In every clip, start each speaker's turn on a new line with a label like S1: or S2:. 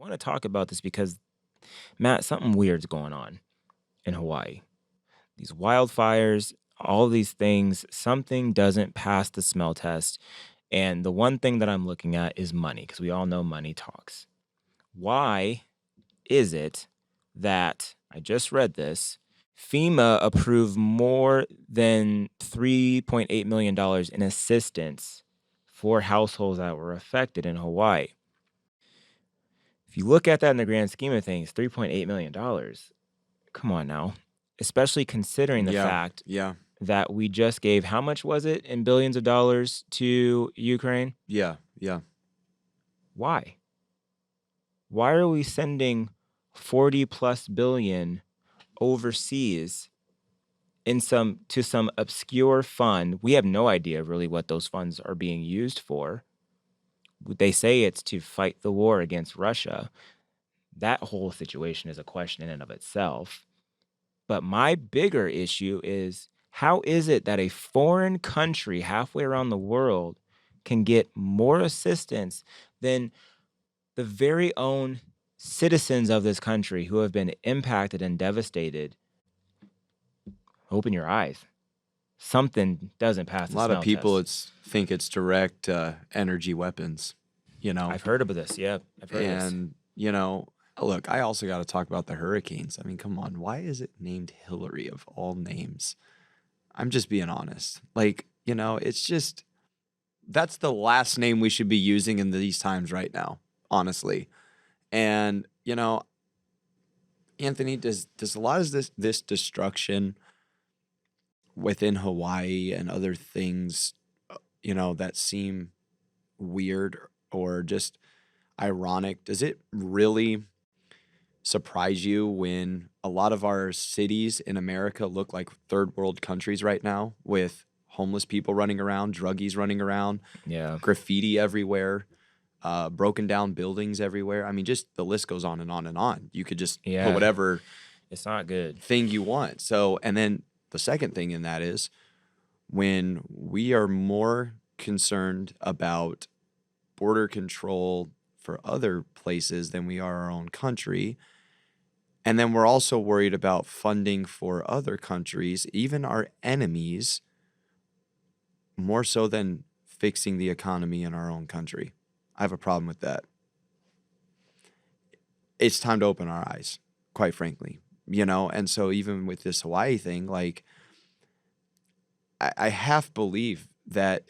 S1: want to talk about this because, Matt, something weird's going on in Hawaii. These wildfires, all these things, something doesn't pass the smell test. And the one thing that I'm looking at is money, because we all know money talks. Why is it that I just read this? FEMA approved more than $3.8 million in assistance for households that were affected in Hawaii. If you look at that in the grand scheme of things, $3.8 million, come on now, especially considering the fact that we just gave, how much was it in billions of dollars to Ukraine?
S2: Yeah.
S1: Why? Why are we sending 40 plus billion overseas to some obscure fund? We have no idea really what those funds are being used for. They say it's to fight the war against Russia. That whole situation is a question in and of itself. But my bigger issue is, how is it that a foreign country halfway around the world can get more assistance than the very own citizens of this country who have been impacted and devastated? Open your eyes. Something doesn't pass the smell test.
S2: A lot of people think it's direct energy weapons,
S1: I've heard of this, yeah. I've heard of this.
S2: And, look, I also got to talk about the hurricanes. I mean, come on. Why is it named Hillary of all names? I'm just being honest. It's just, that's the last name we should be using in these times right now, honestly. And, Anthony, does a lot of this destruction within Hawaii and other things, that seem weird or just ironic, does it really surprise you when a lot of our cities in America look like third world countries right now, with homeless people running around, druggies running around, graffiti everywhere, broken down buildings everywhere? I mean, just the list goes on and on and on. You could just put whatever
S1: it's not good
S2: thing you want. So, and then the second thing in that is, when we are more concerned about border control for other places than we are our own country, and then we're also worried about funding for other countries, even our enemies, more so than fixing the economy in our own country. I have a problem with that. It's time to open our eyes, quite frankly, And so even with this Hawaii thing, I half believe that,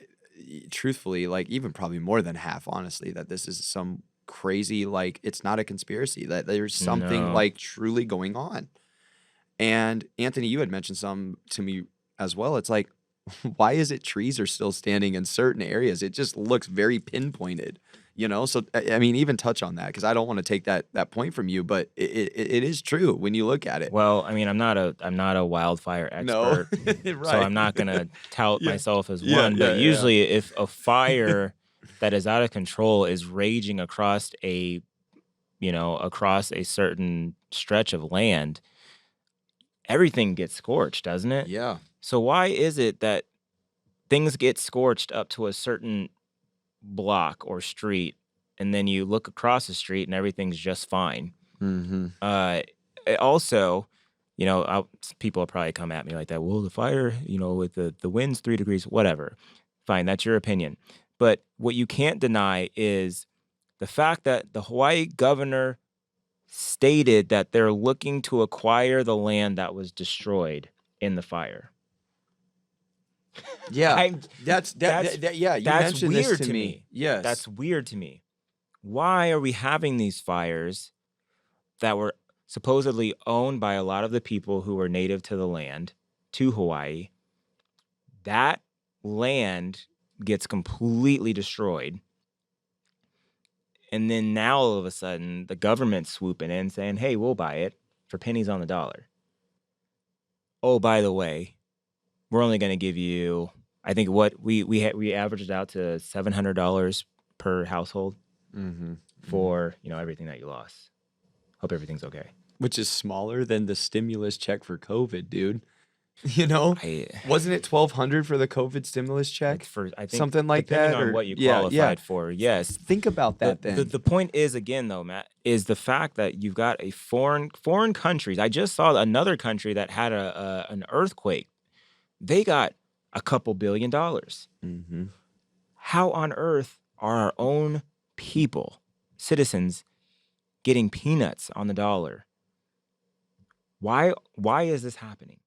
S2: truthfully, even probably more than half, honestly, that this is some crazy, it's not a conspiracy, that there's something truly going on. And Anthony, you had mentioned some to me as well. It's like, why is it trees are still standing in certain areas? It just looks very pinpointed, So, I mean, even touch on that, because I don't want to take that point from you, but it is true when you look at it.
S1: Well, I mean, I'm not a wildfire expert,
S2: right.
S1: So I'm not going to tout myself as one. But usually, if a fire that is out of control is raging across a certain stretch of land, everything gets scorched, doesn't it?
S2: Yeah.
S1: So why is it that things get scorched up to a certain block or street, and then you look across the street and everything's just fine?
S2: Mm-hmm.
S1: Also, people will probably come at me like that. Well, the fire, with the wind's 3 degrees, whatever. Fine, that's your opinion. But what you can't deny is the fact that the Hawaii governor stated that they're looking to acquire the land that was destroyed in the fire.
S2: Yeah, that's you mentioned
S1: weird
S2: this to me. Yes,
S1: that's weird to me. Why are we having these fires that were supposedly owned by a lot of the people who were native to the land, to Hawaii? That land gets completely destroyed. And then now all of a sudden, the government's swooping in saying, hey, we'll buy it for pennies on the dollar. Oh, by the way, we're only going to give you, I think what we averaged out to $700 per household for, everything that you lost. Hope everything's okay.
S2: Which is smaller than the stimulus check for COVID, dude. You know,
S1: I
S2: wasn't it 1,200 for the COVID stimulus check?
S1: I think
S2: Something like
S1: depending
S2: that,
S1: on
S2: or
S1: what you
S2: yeah, yeah.
S1: qualified for, yes.
S2: Think about
S1: The,
S2: that
S1: the
S2: then.
S1: the point is, again, though, Matt, is the fact that you've got a foreign countries. I just saw another country that had an earthquake. They got a couple $1 billion.
S2: Mm-hmm.
S1: How on earth are our own people, citizens, getting peanuts on the dollar? Why is this happening?